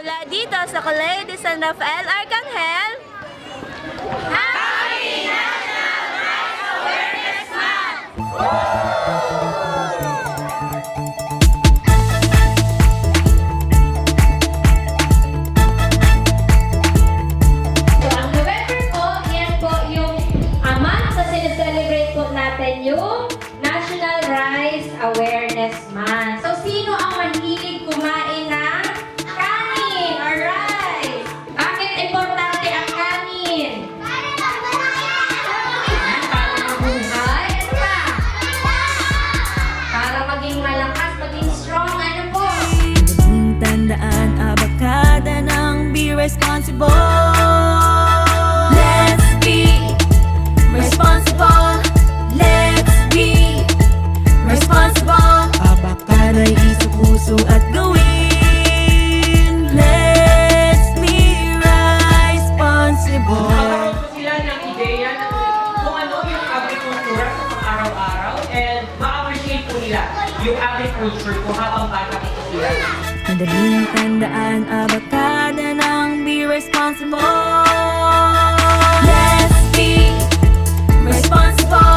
Mula dito sa Colegio de San Rafael, Archangel, Happy National Rice Awareness Month! Yung National Rice Awareness Month. So, sino ang mahilig kumain ng kanin or rice? Bakit importante ang kanin? Para mabuhay. Ano ba? Para maging malakas, maging strong. Ano po? Maging tandaan, abakada ng be responsible. Let's be responsible. Let's be responsible. Abakada'y isupuso at gawin. Let's be responsible. Nagkaroon po sila ng ideya kung ano yung agrikultura sa pang-araw-araw and ma-appreciate po nila yung agriculture kung habang bata po sila. Madaling tandaan, abakada ng be responsible. Let's be responsible.